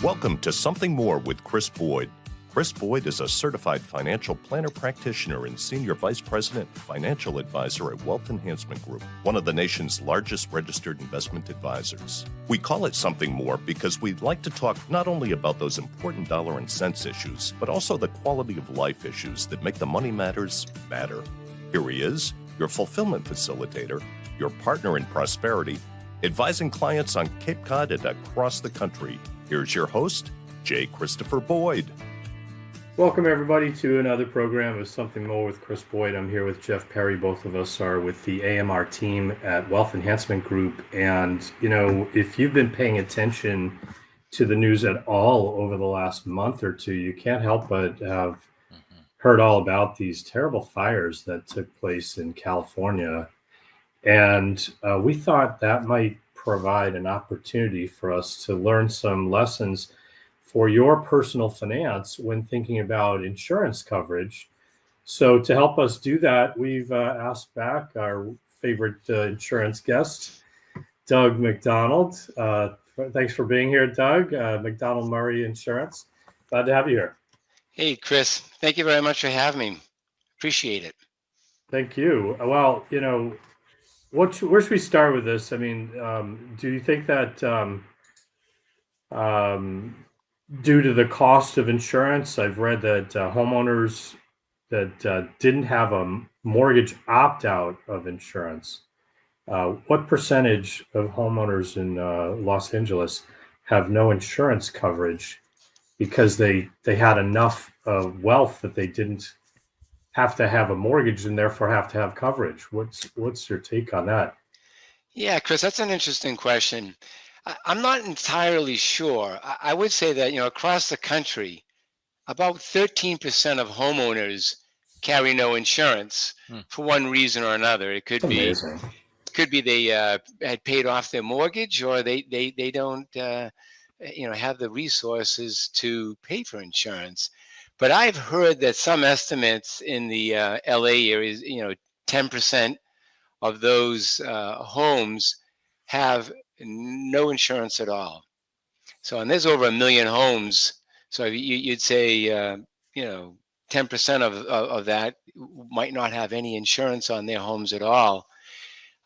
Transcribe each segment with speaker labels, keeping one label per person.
Speaker 1: Welcome to Something More with Chris Boyd. Chris Boyd is a certified financial planner practitioner and senior vice president financial advisor at Wealth Enhancement Group, one of the nation's largest registered investment advisors. We call it Something More because we'd like to talk not only about those important dollar and cents issues, but also the quality of life issues that make the money matters matter. Here he is, your fulfillment facilitator, your partner in prosperity, advising clients on Cape Cod and across the country. Here's your host, J. Christopher Boyd.
Speaker 2: Welcome, everybody, to another program of Something More with Chris Boyd. I'm here with Jeff Perry. Both of us are with the AMR team at Wealth Enhancement Group. And, you know, if you've been paying attention to the news at all over the last month or two, you can't help but have heard all about these terrible fires that took place in California. And we thought that might provide an opportunity for us to learn some lessons for your personal finance when thinking about insurance coverage. So to help us do that, we've asked back our favorite insurance guest, Doug McDonald. Thanks for being here, Doug. McDonald Murray Insurance. Glad to have you here.
Speaker 3: Hey, Chris. Thank you very much for having me. Appreciate it.
Speaker 2: Thank you. Well, you know, where should we start with this? I mean, do you think that due to the cost of insurance, I've read that homeowners that didn't have a mortgage opt-out of insurance, what percentage of homeowners in Los Angeles have no insurance coverage because they had enough wealth that they didn't have to have a mortgage and therefore have to have coverage? What's your take on that?
Speaker 3: Yeah, Chris, that's an interesting question. I'm not entirely sure. I would say that, across the country, about 13% of homeowners carry no insurance for one reason or another. It could be they had paid off their mortgage, or they don't have the resources to pay for insurance. But I've heard that some estimates in the LA area, 10% of those homes have no insurance at all. So, and there's over 1 million homes. So you'd say, 10% of that might not have any insurance on their homes at all.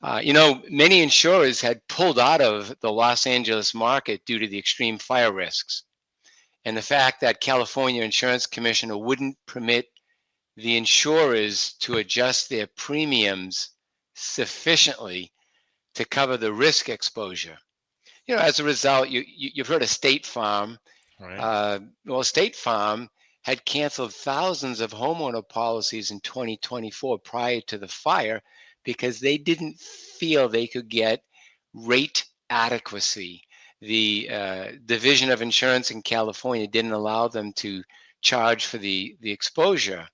Speaker 3: Many insurers had pulled out of the Los Angeles market due to the extreme fire risks. And the fact that California Insurance Commissioner wouldn't permit the insurers to adjust their premiums sufficiently to cover the risk exposure. As a result, you've heard of State Farm.
Speaker 4: Right.
Speaker 3: State Farm had canceled thousands of homeowner policies in 2024 prior to the fire because they didn't feel they could get rate adequacy. The Division of Insurance in California didn't allow them to charge for the exposure.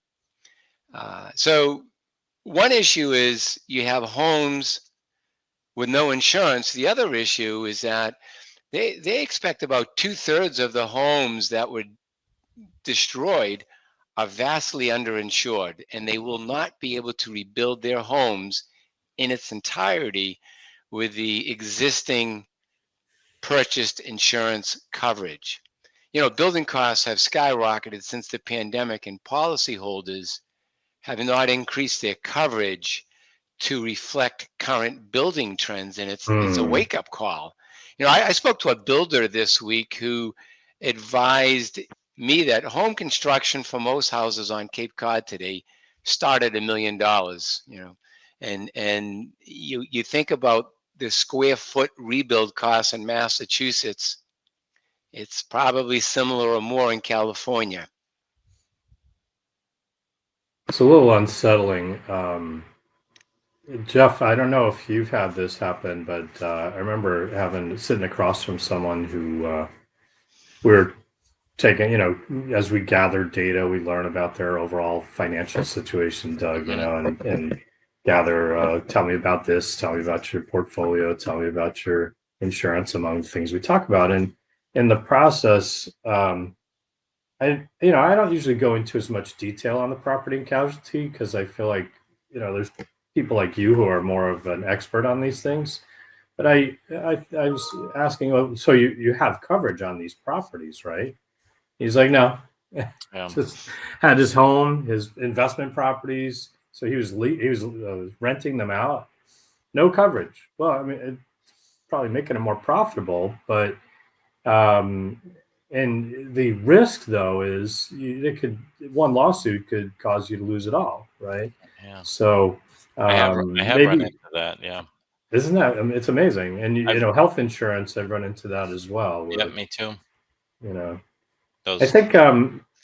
Speaker 3: So one issue is you have homes with no insurance. The other issue is that they expect about 2/3 of the homes that were destroyed are vastly underinsured, and they will not be able to rebuild their homes in its entirety with the existing purchased insurance coverage. Building costs have skyrocketed since the pandemic, and policyholders have not increased their coverage to reflect current building trends, and it's a wake-up call. I spoke to a builder this week who advised me that home construction for most houses on Cape Cod today start at $1 million. And you think about the square foot rebuild costs in Massachusetts, it's probably similar or more in California.
Speaker 2: It's a little unsettling. Jeff, I don't know if you've had this happen, but I remember sitting across from someone who we were taking, as we gather data, we learn about their overall financial situation, Doug, and gather, tell me about this, tell me about your portfolio, tell me about your insurance, among the things we talk about. And in the process, I don't usually go into as much detail on the property and casualty because I feel like, there's people like you who are more of an expert on these things. But I was asking, well, so you have coverage on these properties, right? He's like, no. Just had his home, his investment properties. So he was renting them out. No coverage. Well, I mean, it's probably making him more profitable, but and the risk though is one lawsuit could cause you to lose it all, right?
Speaker 4: Yeah.
Speaker 2: So
Speaker 4: I have run
Speaker 2: maybe
Speaker 4: into that. Yeah.
Speaker 2: isn't that, I mean, it's amazing. And you know, health insurance, I've run into that as well.
Speaker 4: Yeah,
Speaker 2: Where,
Speaker 4: me too.
Speaker 2: you know, I
Speaker 4: Those.
Speaker 2: think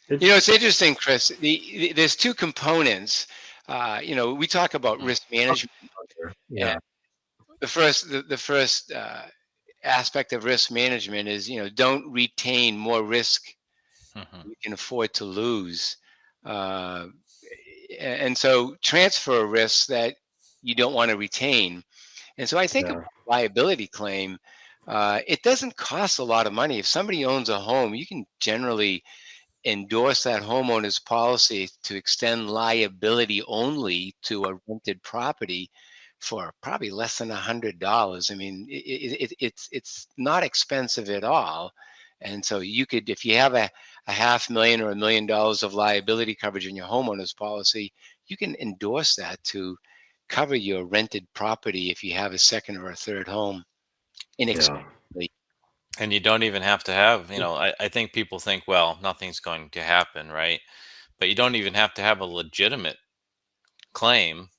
Speaker 3: It's interesting, Chris. There's two components. We talk about risk management.
Speaker 2: yeah,
Speaker 3: And the first aspect of risk management is, don't retain more risk
Speaker 4: Mhm.
Speaker 3: you can afford to lose. Uh, and so transfer risks that you don't want to retain. And so I think a
Speaker 2: yeah,
Speaker 3: liability claim, it doesn't cost a lot of money. If somebody owns a home, you can generally endorse that homeowner's policy to extend liability only to a rented property for probably less than $100. I mean, it's not expensive at all. And so you could, if you have a $500,000 or $1 million of liability coverage in your homeowner's policy, you can endorse that to cover your rented property if you have a second or a third home
Speaker 2: yeah,
Speaker 3: inexpensively.
Speaker 4: And you don't even have to have, I think people think, well, nothing's going to happen, right? But you don't even have to have a legitimate claim.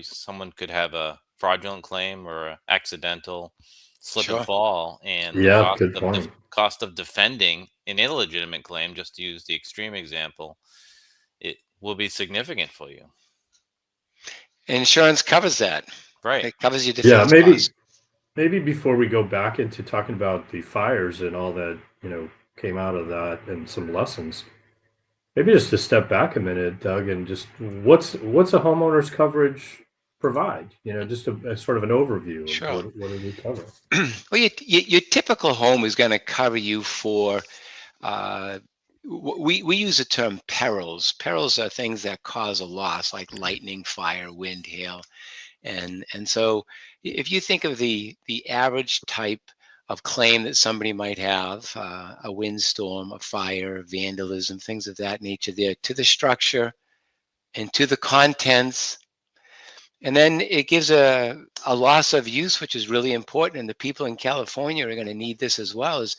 Speaker 4: Someone could have a fraudulent claim or a accidental slip and
Speaker 3: Sure.
Speaker 4: fall, and the
Speaker 2: yeah. Good point.
Speaker 4: cost of defending an illegitimate claim, just to use the extreme example, it will be significant for you.
Speaker 3: Insurance covers that.
Speaker 4: Right.
Speaker 3: It covers your
Speaker 2: Yeah,
Speaker 3: defense costs.
Speaker 2: maybe before we go back into talking about the fires and all that, came out of that and some lessons, maybe just to step back a minute, Doug, and just what's a homeowner's coverage provide? Just a sort of an overview of
Speaker 3: Sure.
Speaker 2: what do we cover?
Speaker 3: Well, your typical home is going to cover you for, uh, we use the term perils. Perils are things that cause a loss, like lightning, fire, wind, hail. And so if you think of the average type of claim that somebody might have, a windstorm, a fire, vandalism, things of that nature, there to the structure and to the contents. And then it gives a loss of use, which is really important. And the people in California are going to need this as well. Is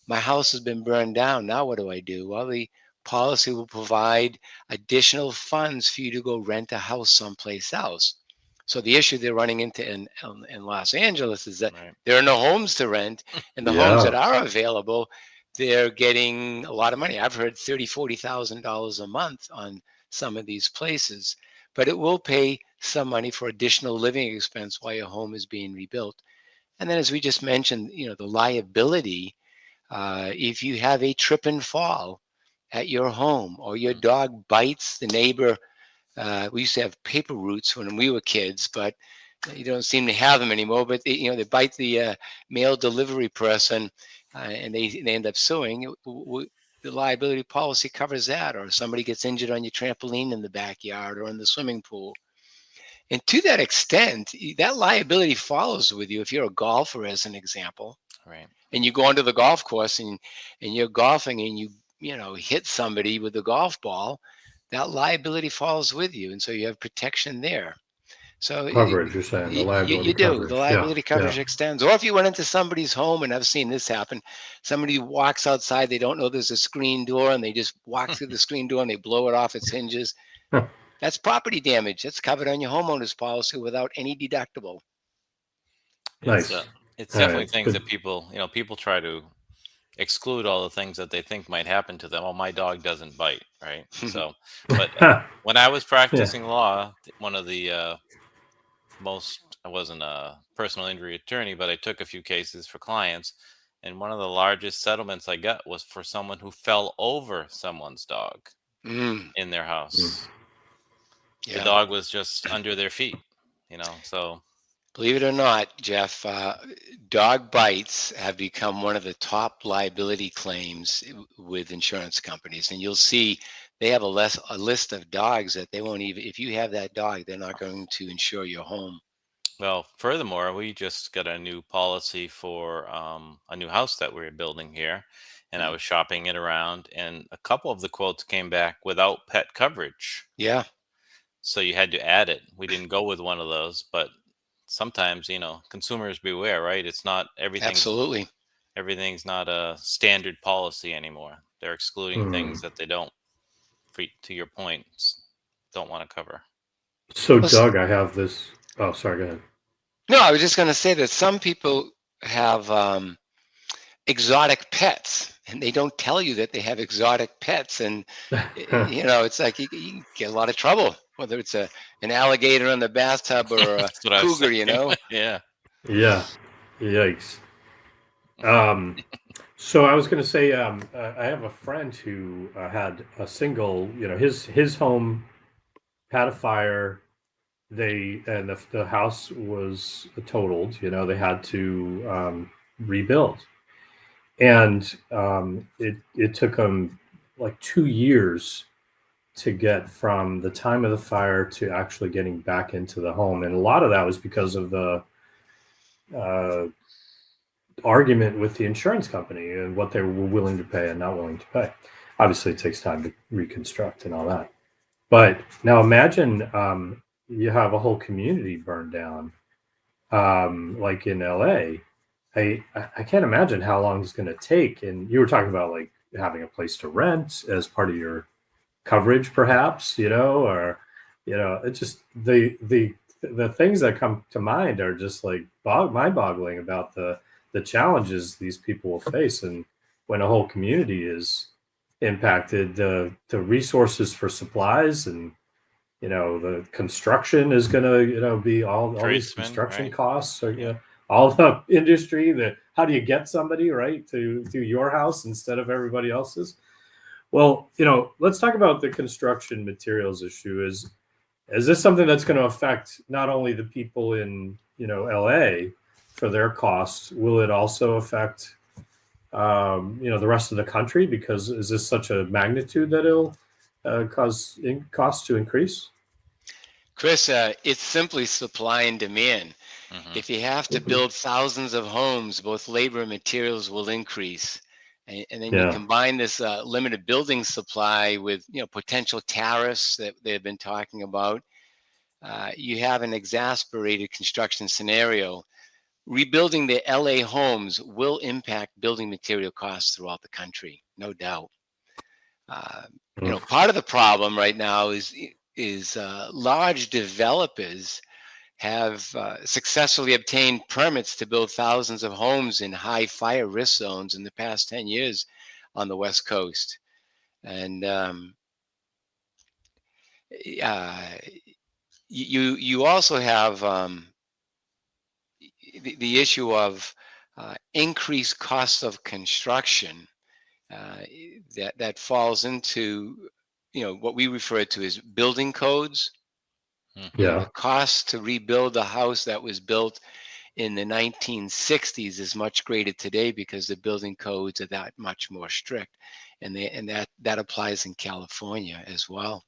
Speaker 3: my house has been burned down. Now what do I do? Well, the policy will provide additional funds for you to go rent a house someplace else. So the issue they're running into in Los Angeles is that
Speaker 4: Right.
Speaker 3: there are no homes to rent, and the homes that are available, they're getting a lot of money. I've heard $30,000-$40,000 a month on some of these places, but it will pay some money for additional living expense while your home is being rebuilt. And then, as we just mentioned, the liability. If you have a trip and fall at your home, or your dog bites the neighbor, we used to have paper roots when we were kids, but you don't seem to have them anymore. But they bite the mail delivery person, and they end up suing. The liability policy covers that, or somebody gets injured on your trampoline in the backyard or in the swimming pool. And to that extent, that liability follows with you if you're a golfer, as an example,
Speaker 4: Right.
Speaker 3: and you go onto the golf course and you're golfing and you hit somebody with the golf ball. That liability falls with you, and so you have protection there. So
Speaker 2: Coverage, you're saying the liability
Speaker 3: you do. The
Speaker 2: coverage. Yeah,
Speaker 3: liability
Speaker 2: yeah.
Speaker 3: coverage extends. Or if you went into somebody's home, and I've seen this happen, somebody walks outside, they don't know there's a screen door, and they just walk through the screen door and they blow it off its hinges. That's property damage. That's covered on your homeowner's policy without any deductible.
Speaker 4: It's
Speaker 2: Nice.
Speaker 4: it's
Speaker 2: All
Speaker 4: definitely
Speaker 2: right.
Speaker 4: things
Speaker 2: Good.
Speaker 4: that people try to exclude all the things that they think might happen to them. Oh, my dog doesn't bite, right? So, but when I was
Speaker 2: Yeah.
Speaker 4: practicing law, one of the I wasn't a personal injury attorney, but I took a few cases for clients, and one of the largest settlements I got was for someone who fell over someone's dog
Speaker 3: Mm,
Speaker 4: in their house. The
Speaker 3: yeah.
Speaker 4: dog was just under their feet, so
Speaker 3: Believe it or not, Jeff, dog bites have become one of the top liability claims with insurance companies. And you'll see they have a list of dogs that they won't even, if you have that dog, they're not going to insure your home.
Speaker 4: Well, furthermore, we just got a new policy for a new house that we're building here, and I
Speaker 3: Mm.
Speaker 4: was shopping it around, and a couple of the quotes came back without pet coverage.
Speaker 3: Yeah,
Speaker 4: So you had to add it. We didn't go with one of those, but sometimes, consumers beware, right? It's not
Speaker 3: absolutely.
Speaker 4: everything's not a standard policy anymore. They're excluding
Speaker 2: Hmm.
Speaker 4: things that they don't, to your point, don't want to cover.
Speaker 2: So,
Speaker 3: Well,
Speaker 2: Doug, I have this. Oh, sorry. Go ahead.
Speaker 3: no, I was just going to say that some people have exotic pets, and they don't tell you that they have exotic pets, and it's like you get a lot of trouble, whether it's an alligator in the bathtub or a
Speaker 4: That's what I was
Speaker 3: cougar.
Speaker 4: thinking. Yeah.
Speaker 2: Yeah. Yikes. Um, so I was going to say, I have a friend who had a single. His home had a fire. The house was totaled. They had to rebuild, and it took them like 2 years to get from the time of the fire to actually getting back into the home, and a lot of that was because of the uh, argument with the insurance company and what they were willing to pay and not willing to pay. Obviously, it takes time to reconstruct and all that. But now imagine you have a whole community burned down, like in LA. I can't imagine how long it's going to take. And you were talking about like having a place to rent as part of your coverage, perhaps, or it's just the things that come to mind are just like mind-boggling about the challenges these people will face, and when a whole community is impacted, the resources for supplies and the construction is going to be all these
Speaker 4: Tradesmen,
Speaker 2: construction
Speaker 4: right?
Speaker 2: costs or
Speaker 4: Yeah.
Speaker 2: all the industry, that how do you get somebody right to do your house instead of everybody else's. Well, let's talk about the construction materials issue. Is this something that's going to affect not only the people in LA for their costs? Will it also affect the rest of the country? Because is this such a magnitude that it'll cause costs to increase?
Speaker 3: Chris, it's simply supply and demand.
Speaker 4: Hmm.
Speaker 3: If you have to build thousands of homes, both labor and materials will increase. And then you
Speaker 2: Yeah.
Speaker 3: combine this limited building supply with potential tariffs that they've been talking about. You have an exasperated construction scenario. Rebuilding the LA homes will impact building material costs throughout the country, no doubt. Uh,
Speaker 2: Mm.
Speaker 3: Part of the problem right now is large developers have successfully obtained permits to build thousands of homes in high fire risk zones in the past 10 years on the West Coast. And uh, you also have the issue of increased costs of construction uh, that falls into what we refer to as building codes.
Speaker 4: Hmm.
Speaker 3: The
Speaker 2: Yeah.
Speaker 3: cost to rebuild a house that was built in the 1960s is much greater today because the building codes are that much more strict, and that applies in California as well.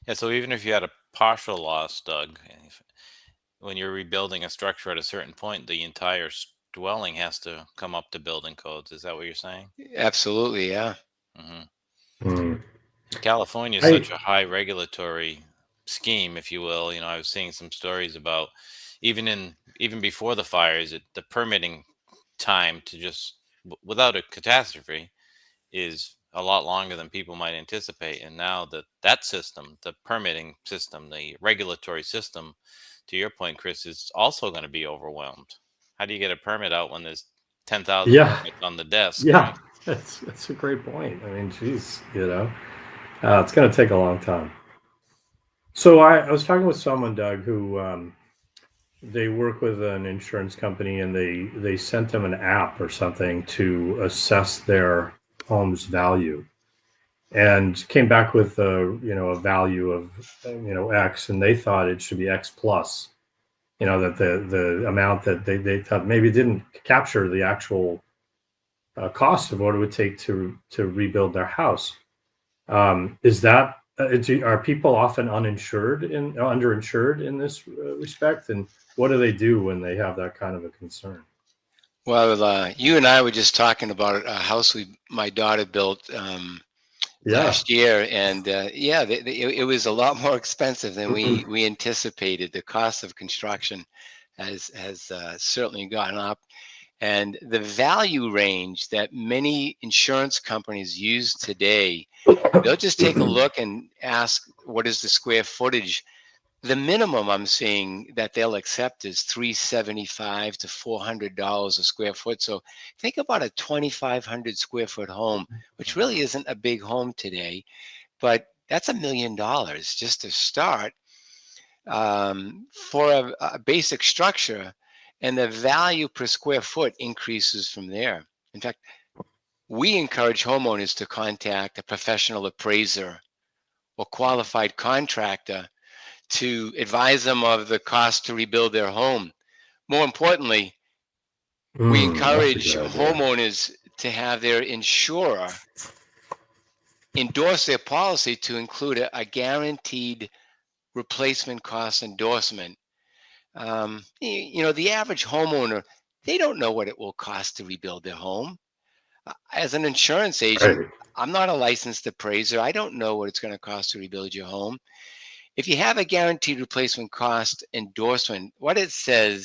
Speaker 4: Yeah. So even if you had a partial loss, Doug, when you're rebuilding a structure at a certain point, the entire dwelling has to come up to building codes. Is that what you're saying?
Speaker 3: Absolutely, yeah.
Speaker 4: Hmm.
Speaker 2: Mm.
Speaker 4: California is
Speaker 2: I
Speaker 4: such a high regulatory scheme, if you will. I was seeing some stories about even before the fires, the permitting time to just without a catastrophe is a lot longer than people might anticipate. And now that system, the permitting system, the regulatory system, to your point, Chris, is also going to be overwhelmed. How do you get a permit out when there's 10,000
Speaker 2: Yeah.
Speaker 4: permits on the desk,
Speaker 2: Yeah.
Speaker 4: right?
Speaker 2: That's a great point. I mean, geez, it's going to take a long time. So I was talking with someone, Doug, who they work with an insurance company, and they sent them an app or something to assess their home's value, and came back with a value of X, and they thought it should be X plus. That the amount that they thought maybe didn't capture the actual cost of what it would take to rebuild their house. Is that are people often underinsured in this respect? And what do they do when they have that kind of a concern?
Speaker 3: Well, you and I were just talking about a house my daughter built last year, and it was a lot more expensive than we anticipated. The cost of construction has certainly gone up, and the value range that many insurance companies use today, they'll just take a look and ask, what is the square footage? The minimum I'm seeing that they'll accept is $375 to $400 a square foot. So think about a 2,500 square foot home, which really isn't a big home today, but that's $1 million just to start for a basic structure, and the value per square foot increases from there. In fact, we encourage homeowners to contact a professional appraiser or qualified contractor to advise them of the cost to rebuild their home. More importantly, we encourage homeowners to have their insurer endorse their policy to include a guaranteed replacement cost endorsement. The average homeowner, they don't know what it will cost to rebuild their home. As an insurance agent, I'm not a licensed appraiser. I don't know what it's going to cost to rebuild your home. If you have a guaranteed replacement cost endorsement, what it says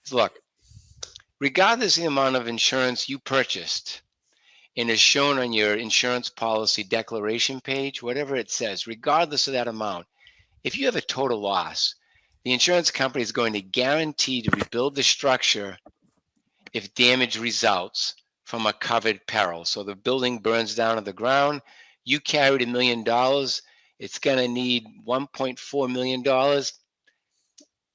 Speaker 3: is, look, regardless of the amount of insurance you purchased and is shown on your insurance policy declaration page, whatever it says, regardless of that amount, if you have a total loss, the insurance company is going to guarantee to rebuild the structure if damage results from a covered peril. So the building burns down to the ground, you carried $1 million, it's going to need $1.4 million.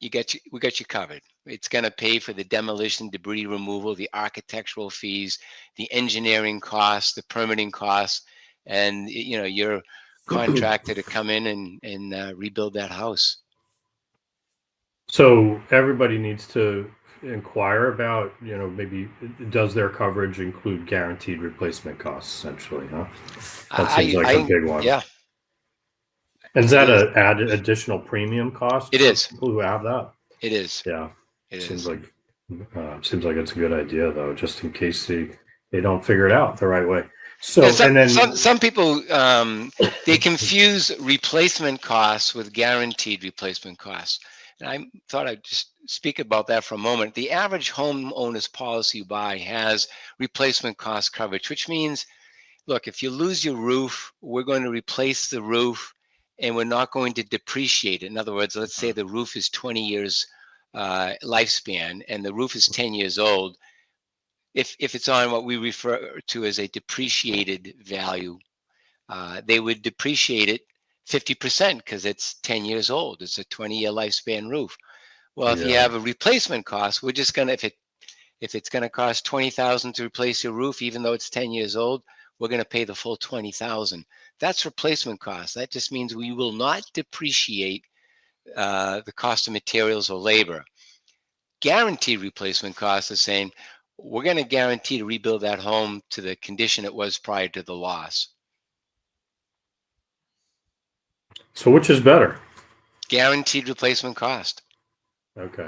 Speaker 3: We got you covered. It's going to pay for the demolition, debris removal, the architectural fees, the engineering costs, the permitting costs, and your contractor to come in and rebuild that house.
Speaker 2: So everybody needs to inquire about, maybe does their coverage include guaranteed replacement costs, essentially, huh? That seems like a big one.
Speaker 3: Yeah.
Speaker 2: And is that an added additional premium cost?
Speaker 3: It is.
Speaker 2: People who have that?
Speaker 3: It is.
Speaker 2: Yeah.
Speaker 3: Seems
Speaker 2: like it's a good idea, though, just in case they don't figure it out the right way. So, and then
Speaker 3: some people they confuse replacement costs with guaranteed replacement costs. And I thought I'd just speak about that for a moment. The average homeowner's policy you buy has replacement cost coverage, which means, look, if you lose your roof, we're going to replace the roof and we're not going to depreciate it. In other words, let's say the roof is 20 years lifespan and the roof is 10 years old. If it's on what we refer to as a depreciated value, they would depreciate it 50% because it's 10 years old. It's a 20-year lifespan roof. Well, if you have a replacement cost, we're just going to, if it's going to cost $20,000 to replace your roof, even though it's 10 years old, we're going to pay the full $20,000. That's replacement cost. That just means we will not depreciate the cost of materials or labor. Guaranteed replacement cost is saying we're going to guarantee to rebuild that home to the condition it was prior to the loss.
Speaker 2: So which is better?
Speaker 3: Guaranteed replacement cost.
Speaker 2: Okay.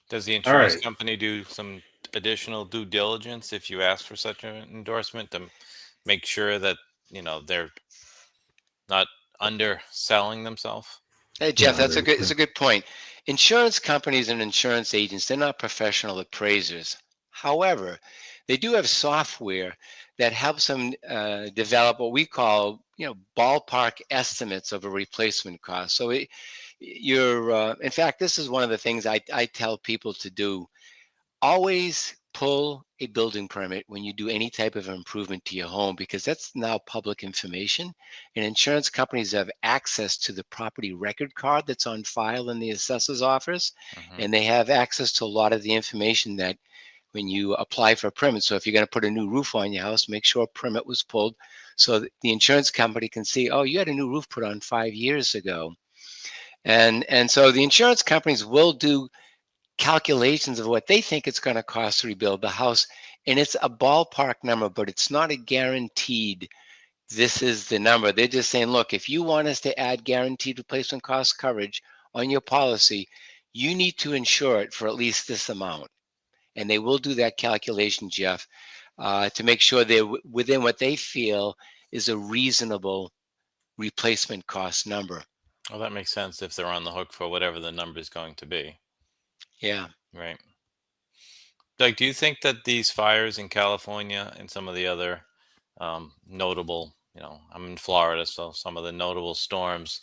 Speaker 4: Does the insurance company do some additional due diligence if you ask for such an endorsement to make sure that they're not underselling themselves?
Speaker 3: Hey Jeff, it's a good point. Insurance companies and insurance agents, they're not professional appraisers. However, they do have software that helps them develop what we call, ballpark estimates of a replacement cost. So in fact, this is one of the things I tell people to do. Always pull a building permit when you do any type of improvement to your home, because that's now public information, and insurance companies have access to the property record card that's on file in the assessor's office. And they have access to a lot of the information that when you apply for a permit. So if you're going to put a new roof on your house, make sure a permit was pulled so that the insurance company can see, oh, you had a new roof put on 5 years ago. And so the insurance companies will do calculations of what they think it's going to cost to rebuild the house, and it's a ballpark number, but it's not a guaranteed this is the number. They're just saying, look, if you want us to add guaranteed replacement cost coverage on your policy, you need to insure it for at least this amount. And they will do that calculation, Jeff, to make sure they're within what they feel is a reasonable replacement cost number.
Speaker 4: Well, that makes sense if they're on the hook for whatever the number is going to be.
Speaker 3: Yeah.
Speaker 4: Right. Doug, do you think that these fires in California and some of the other notable, I'm in Florida, so some of the notable storms,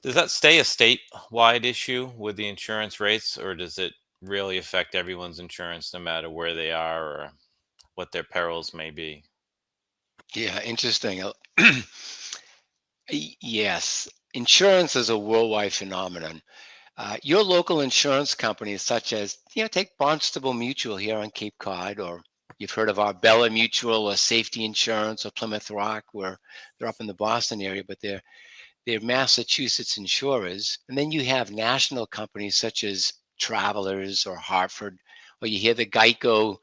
Speaker 4: does that stay a statewide issue with the insurance rates, or does it really affect everyone's insurance no matter where they are or what their perils may be?
Speaker 3: Yeah, interesting. Yes, insurance is a worldwide phenomenon. Your local insurance companies, such as, take Barnstable Mutual here on Cape Cod, or you've heard of Arbella Mutual or Safety Insurance or Plymouth Rock, where they're up in the Boston area, but they're Massachusetts insurers. And then you have national companies such as Travelers or Hartford, or you hear the Geico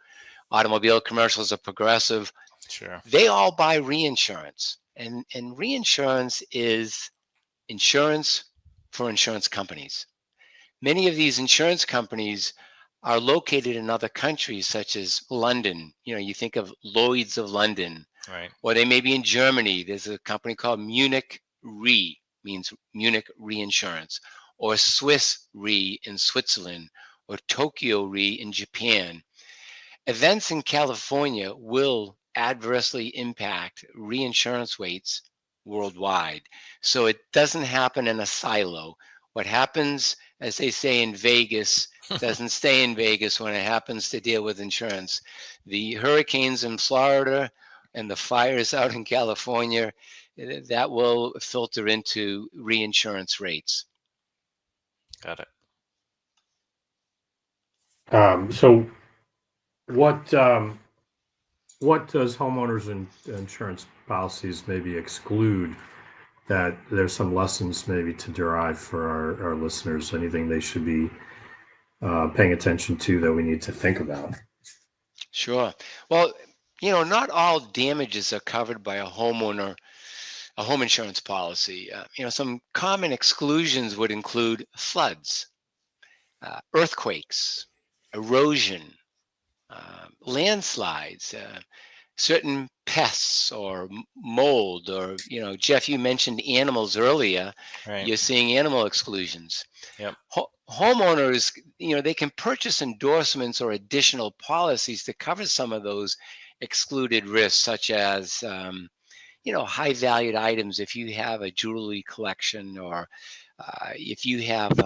Speaker 3: automobile commercials of Progressive.
Speaker 4: Sure.
Speaker 3: They all buy reinsurance. And reinsurance is insurance for insurance companies. Many of these insurance companies are located in other countries, such as London. You think of Lloyd's of London,
Speaker 4: Right.
Speaker 3: or they may be in Germany. There's a company called Munich Re, means Munich Reinsurance, or Swiss Re in Switzerland, or Tokyo Re in Japan. Events in California will adversely impact reinsurance rates worldwide. So it doesn't happen in a silo. What happens, as they say in Vegas, doesn't stay in Vegas when it happens to deal with insurance. The hurricanes in Florida and the fires out in California, that will filter into reinsurance rates.
Speaker 4: Got it.
Speaker 2: So what does homeowners insurance policies maybe exclude, that there's some lessons maybe to derive for our listeners? Anything they should be paying attention to that we need to think about?
Speaker 3: Sure. Well, not all damages are covered by a home insurance policy. Some common exclusions would include floods, earthquakes, erosion, landslides, certain pests or mold, or, Jeff, you mentioned animals earlier.
Speaker 4: Right.
Speaker 3: You're seeing animal exclusions.
Speaker 4: Yep.
Speaker 3: Homeowners, they can purchase endorsements or additional policies to cover some of those excluded risks, such as, high valued items. If you have a jewelry collection, or if you have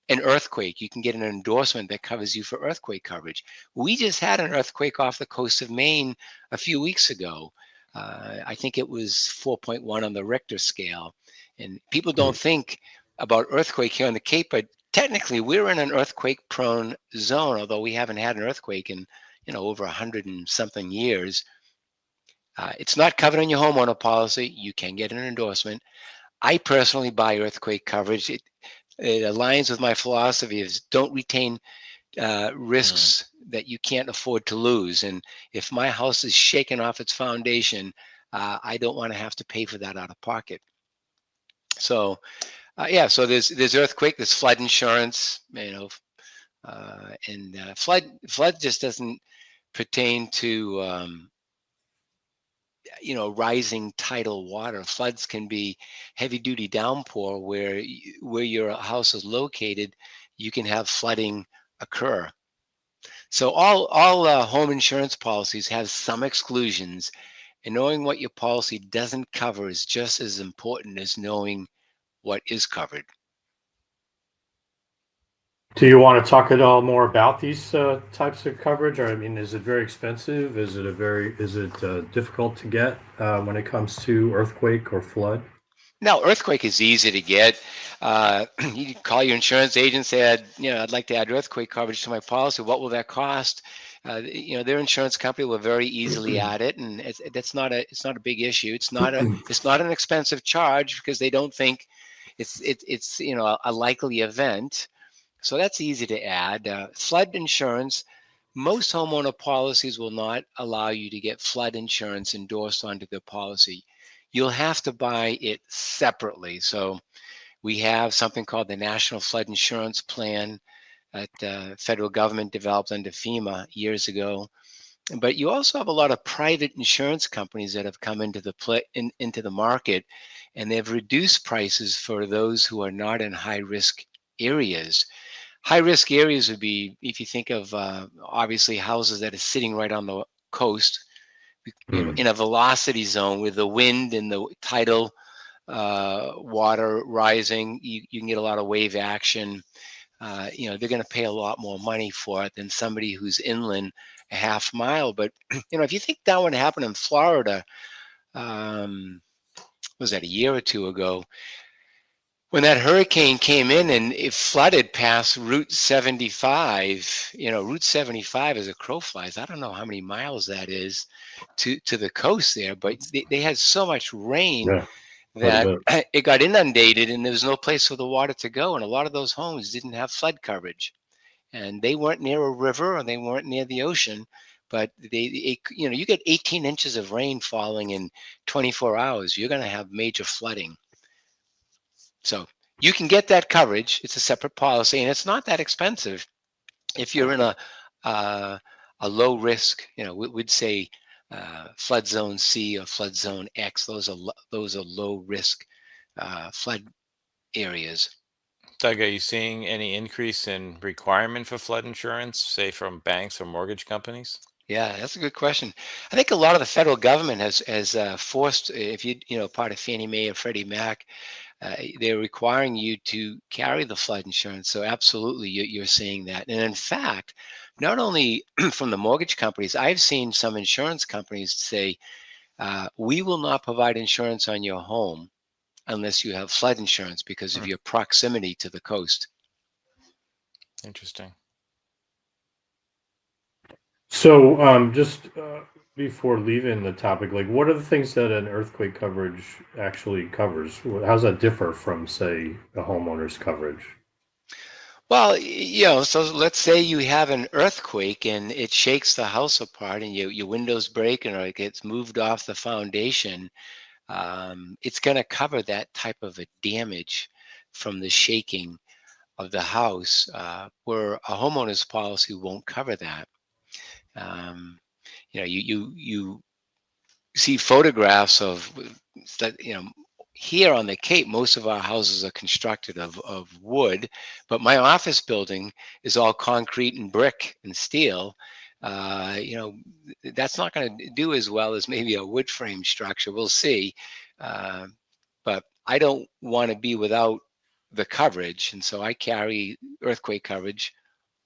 Speaker 3: an earthquake, you can get an endorsement that covers you for earthquake coverage. We just had an earthquake off the coast of Maine a few weeks ago. I think it was 4.1 on the Richter scale. And people don't think about earthquake here on the Cape, but technically we're in an earthquake prone zone, although we haven't had an earthquake in, over 100 and something years. It's not covered on your homeowner policy. You can get an endorsement. I personally buy earthquake coverage. It aligns with my philosophy is don't retain risks that you can't afford to lose. And if my house is shaken off its foundation, I don't want to have to pay for that out of pocket. So, so there's earthquake, there's flood insurance, and flood just doesn't pertain to rising tidal water. Floods can be heavy duty downpour where your house is located. You can have flooding occur. So all home insurance policies have some exclusions, and knowing what your policy doesn't cover is just as important as knowing what is covered.
Speaker 2: Do you want to talk at all more about these types of coverage? Or, I mean, is it very expensive? Is it difficult to get when it comes to earthquake or flood?
Speaker 3: Now, earthquake is easy to get. You can call your insurance agent, say, I'd like to add earthquake coverage to my policy. What will that cost? Their insurance company will very easily add it, and it's not a big issue. It's not an expensive charge because they don't think it's a likely event. So that's easy to add. Flood insurance, most homeowner policies will not allow you to get flood insurance endorsed onto their policy. You'll have to buy it separately. So We have something called the National Flood Insurance Plan that the federal government developed under FEMA years ago. But you also have a lot of private insurance companies that have come into into the market, and they've reduced prices for those who are not in high risk areas. High risk areas would be, if you think of obviously houses that are sitting right on the coast, in a velocity zone with the wind and the tidal water rising, you can get a lot of wave action. They're going to pay a lot more money for it than somebody who's inland a half mile. But if you think down what happened in Florida, was that a year or two ago, when that hurricane came in and it flooded past Route 75, Route 75 as a crow flies. I don't know how many miles that is to the coast there, but they had so much rain that it got inundated and there was no place for the water to go. And a lot of those homes didn't have flood coverage, and they weren't near a river or they weren't near the ocean. But you get 18 inches of rain falling in 24 hours, you're going to have major flooding. So you can get that coverage. It's a separate policy, and it's not that expensive. If you're in a low risk, we'd say flood zone C or flood zone X. Those are low risk flood areas.
Speaker 4: Doug, are you seeing any increase in requirement for flood insurance, say from banks or mortgage companies?
Speaker 3: Yeah, that's a good question. I think a lot of the federal government has forced, if you part of Fannie Mae or Freddie Mac, they're requiring you to carry the flood insurance. So absolutely, you're seeing that. And in fact, not only from the mortgage companies, I've seen some insurance companies say, we will not provide insurance on your home unless you have flood insurance because of your proximity to the coast.
Speaker 4: Interesting.
Speaker 2: So just before leaving the topic, like what are the things that an earthquake coverage actually covers? How does that differ from, say, a homeowner's coverage?
Speaker 3: Well, so let's say you have an earthquake and it shakes the house apart and your windows break or it gets moved off the foundation. It's going to cover that type of a damage from the shaking of the house, where a homeowner's policy won't cover that. You see photographs of that. Here on the Cape, most of our houses are constructed of wood, but my office building is all concrete and brick and steel. That's not going to do as well as maybe a wood frame structure. We'll see. But I don't want to be without the coverage. And so I carry earthquake coverage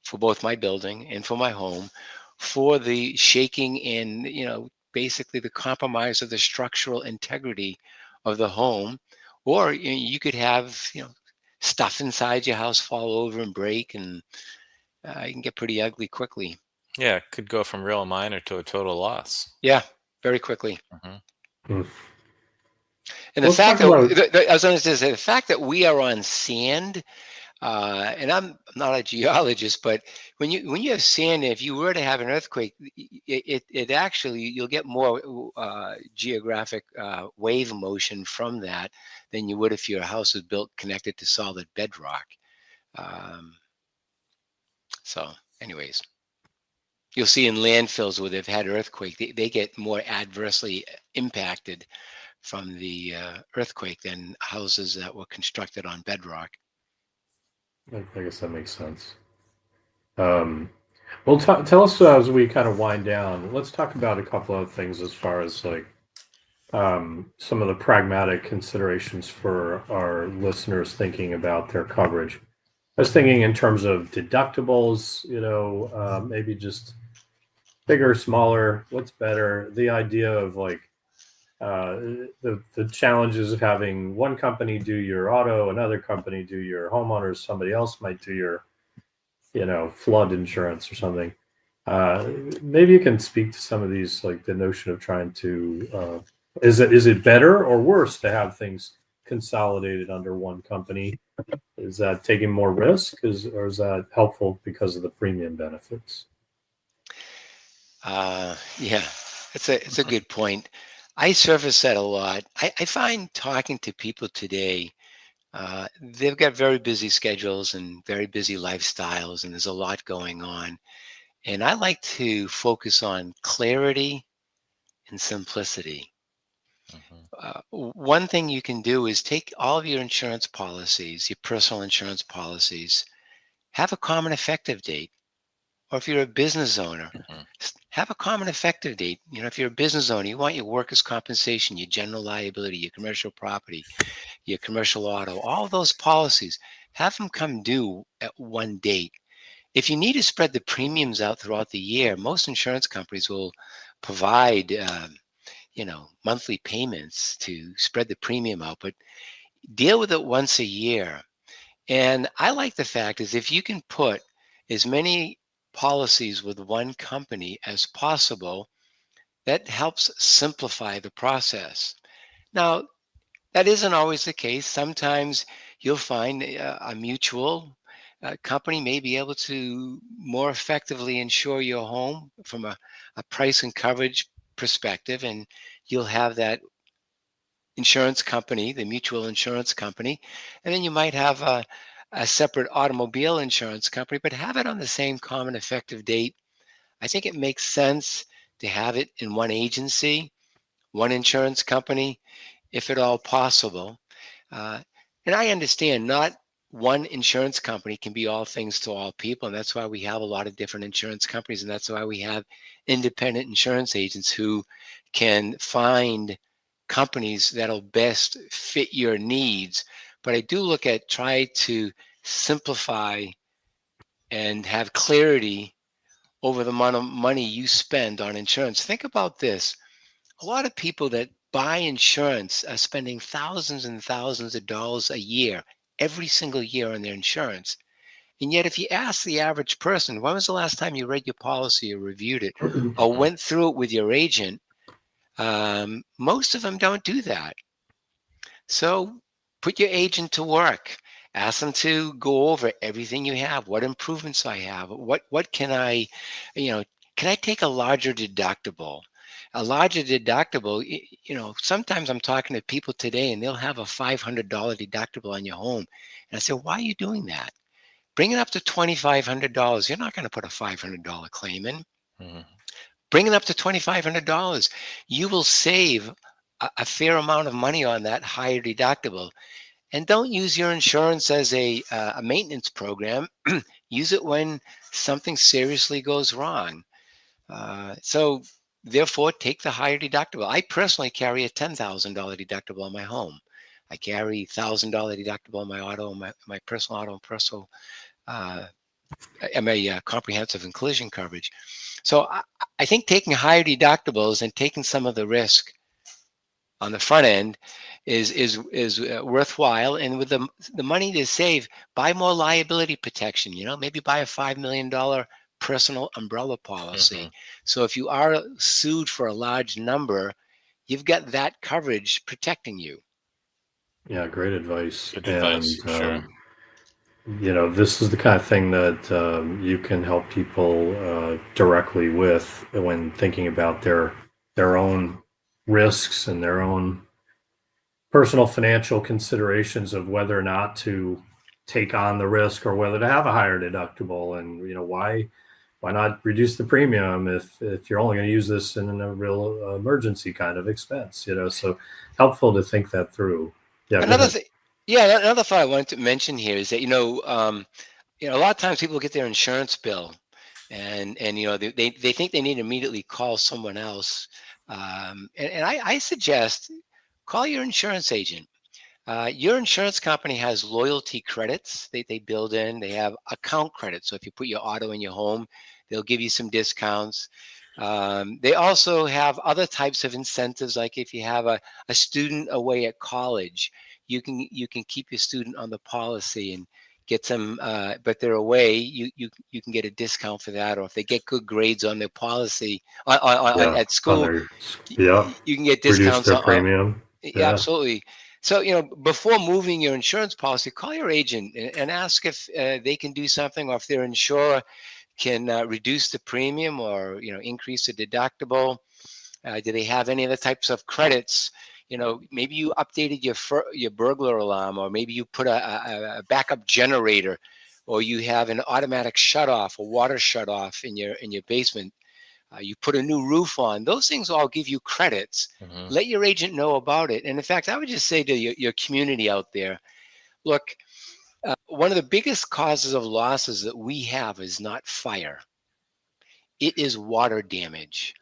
Speaker 3: for both my building and for my home for the shaking and, basically the compromise of the structural integrity of the home. Or you could have, stuff inside your house fall over and break, and it can get pretty ugly quickly.
Speaker 4: Yeah, it could go from real minor to a total loss.
Speaker 3: Yeah, very quickly.
Speaker 2: Hmm.
Speaker 3: And the fact that I was going to say, the fact that we are on sand, and I'm not a geologist, but when you have sand, if you were to have an earthquake, it actually, you'll get more geographic wave motion from that than you would if your house was built connected to solid bedrock. So anyways, you'll see in landfills where they've had earthquake, they get more adversely impacted from the earthquake than houses that were constructed on bedrock.
Speaker 2: I guess that makes sense. Well, tell us as we kind of wind down. Let's talk about a couple of things as far as like some of the pragmatic considerations for our listeners thinking about their coverage. I was thinking in terms of deductibles, maybe just bigger, smaller, what's better? The idea of like the challenges of having one company do your auto, another company do your homeowners, somebody else might do your, flood insurance or something. Maybe you can speak to some of these, like the notion of trying to, is it better or worse to have things consolidated under one company? Is that taking more risk, or is that helpful because of the premium benefits?
Speaker 3: Yeah, it's a good point. I surface that a lot. I find talking to people today, They've got very busy schedules and very busy lifestyles, and there's a lot going on. And I like to focus on clarity and simplicity.
Speaker 4: Mhm.
Speaker 3: One thing you can do is take all of your insurance policies, your personal insurance policies, have a common effective date. Or if you're a business owner,
Speaker 4: Mhm.
Speaker 3: have a common effective date. If you're a business owner, you want your workers' compensation, your general liability, your commercial property, your commercial auto, all those policies, have them come due at one date. If you need to spread the premiums out throughout the year, most insurance companies will provide, monthly payments to spread the premium out, but deal with it once a year. And I like the fact is if you can put as many policies with one company as possible, that helps simplify the process. Now, that isn't always the case. Sometimes you'll find a mutual company may be able to more effectively insure your home from a price and coverage perspective, and you'll have that insurance company, the mutual insurance company, and then you might have a separate automobile insurance company, but have it on the same common effective date. I think it makes sense to have it in one agency, one insurance company, if at all possible. Uh, and I understand not one insurance company can be all things to all people. And that's why we have a lot of different insurance companies. And that's why we have independent insurance agents who can find companies that'll best fit your needs. But I do look at try to simplify and have clarity over the amount of money you spend on insurance. Think about this. A lot of people that buy insurance are spending thousands and thousands of dollars a year, every single year on their insurance. And yet, if you ask the average person, when was the last time you read your policy or reviewed it or
Speaker 4: Mhm.
Speaker 3: went through it with your agent? Most of them don't do that. So put your agent to work. Ask them to go over everything you have, what improvements I have, what can I, you know, can I take a larger deductible? A larger deductible, sometimes I'm talking to people today and they'll have a $500 deductible on your home. And I say, why are you doing that? Bring it up to $2,500. You're not going to put a $500 claim in.
Speaker 4: Mhm.
Speaker 3: Bring it up to $2,500. You will save a fair amount of money on that higher deductible. And don't use your insurance as a maintenance program. Use it when something seriously goes wrong. So therefore, take the higher deductible. I personally carry a $10,000 deductible on my home. I carry $1,000 deductible on my auto, my personal auto and personal, uh, my comprehensive and collision coverage. So I think taking higher deductibles and taking some of the risk on the front end is worthwhile. And with the money to save, buy more liability protection. Maybe buy a $5 million personal umbrella policy.
Speaker 4: Mhm.
Speaker 3: So if you are sued for a large number, you've got that coverage protecting you.
Speaker 2: Yeah, great advice.
Speaker 4: Good advice
Speaker 2: And
Speaker 4: for sure.
Speaker 2: this is the kind of thing that you can help people directly with when thinking about their own risks and their own personal financial considerations of whether or not to take on the risk or whether to have a higher deductible. And why not reduce the premium if you're only going to use this in a real emergency kind of expense. So helpful to think that through. Yeah, go
Speaker 3: Another
Speaker 2: ahead.
Speaker 3: thing, yeah, another thing I wanted to mention here is that a lot of times people get their insurance bill, and they think they need to immediately call someone else, and I suggest call your insurance agent. Your insurance company has loyalty credits they build in. They have account credits. So if you put your auto in your home, they'll give you some discounts. They also have other types of incentives, like if you have a student away at college, you can keep your student on the policy and get some. But they're away, you can get a discount for that. Or if they get good grades on their policy
Speaker 2: Yeah,
Speaker 3: at
Speaker 2: on
Speaker 3: school,
Speaker 2: their, yeah,
Speaker 3: you can get
Speaker 2: reduce
Speaker 3: discounts
Speaker 2: their
Speaker 3: on.
Speaker 2: premium.
Speaker 3: Yeah,
Speaker 2: Yeah,
Speaker 3: absolutely. So, before moving your insurance policy, call your agent and ask if they can do something, or if their insurer can reduce the premium or increase the deductible. Do they have any other types of credits? maybe you updated your burglar alarm, or maybe you put a backup generator, or you have an automatic shutoff, a water shutoff in your basement. You put a new roof on. Those things all give you credits. Let your agent know about it. And in fact, I would just say to your community out there, look, one of the biggest causes of losses that we have is not fire. It is water damage.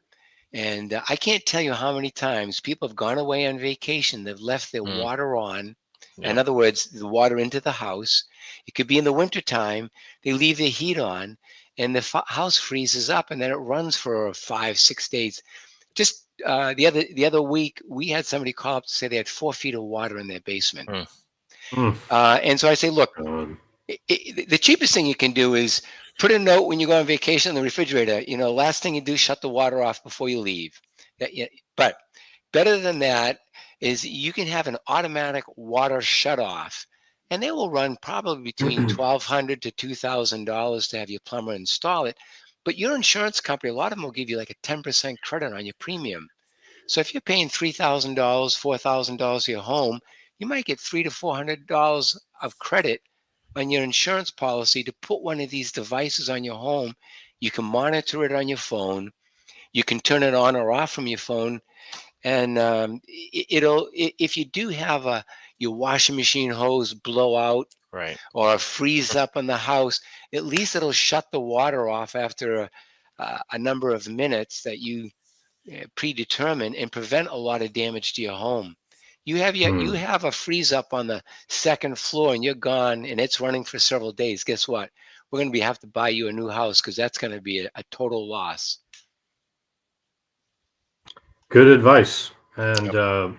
Speaker 3: And I can't tell you how many times people have gone away on vacation. They've left their water on.
Speaker 4: Yeah.
Speaker 3: In other words, the water into the house. It could be in the wintertime. They leave the heat on and the house freezes up, and then it runs for 5-6 days. Just the other week, we had somebody call up to say they had 4 feet of water in their basement. And so I say, look, the cheapest thing you can do is put a note when you go on vacation in the refrigerator. Last thing you do, shut the water off before you leave. But better than that is you can have an automatic water shut off, and they will run probably between $1,200 to $2,000 to have your plumber install it. But your insurance company, a lot of them will give you like a 10% credit on your premium. So if you're paying $3,000, $4,000 for your home, you might get $300 to $400 of credit on your insurance policy to put one of these devices on your home. You can monitor it on your phone. You can turn it on or off from your phone. And if you do have your washing machine hose blow out,
Speaker 4: right,
Speaker 3: or freeze up in the house, at least it'll shut the water off after a number of minutes that you predetermine, and prevent a lot of damage to your home. You have a freeze up on the second floor and you're gone, and it's running for several days. Guess what? We're going to have to buy you a new house, because that's going to be a total loss.
Speaker 2: Good advice. And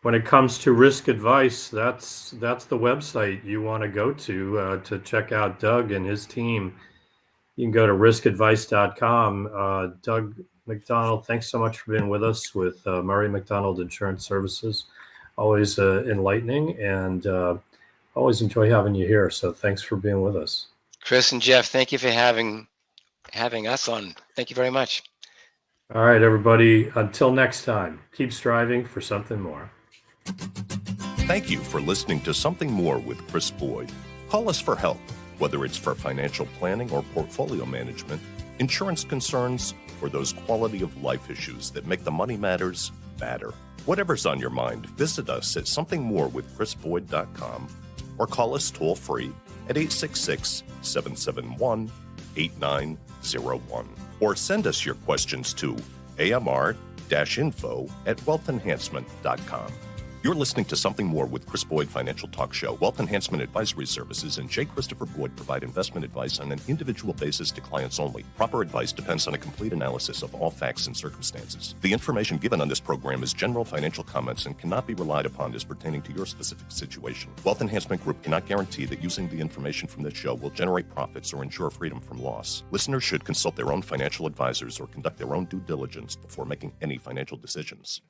Speaker 2: when it comes to risk advice, that's the website you want to go to check out Doug and his team. You can go to riskadvice.com. Doug McDonald, thanks so much for being with us with Murray McDonald Insurance Services. Always enlightening, and always enjoy having you here. So thanks for being with us.
Speaker 3: Chris and Jeff, thank you for having us on. Thank you very much.
Speaker 2: All right, everybody. Until next time, keep striving for something more.
Speaker 1: Thank you for listening to Something More with Chris Boyd. Call us for help, whether it's for financial planning or portfolio management, insurance concerns, or those quality of life issues that make the money matters matter. Whatever's on your mind, visit us at somethingmorewithchrisboyd.com or call us toll free at 866-771-8901. Or send us your questions to amr-info@wealthenhancement.com. You're listening to Something More with Chris Boyd Financial Talk Show. Wealth Enhancement Advisory Services and J. Christopher Boyd provide investment advice on an individual basis to clients only. Proper advice depends on a complete analysis of all facts and circumstances. The information given on this program is general financial comments and cannot be relied upon as pertaining to your specific situation. Wealth Enhancement Group cannot guarantee that using the information from this show will generate profits or ensure freedom from loss. Listeners should consult their own financial advisors or conduct their own due diligence before making any financial decisions.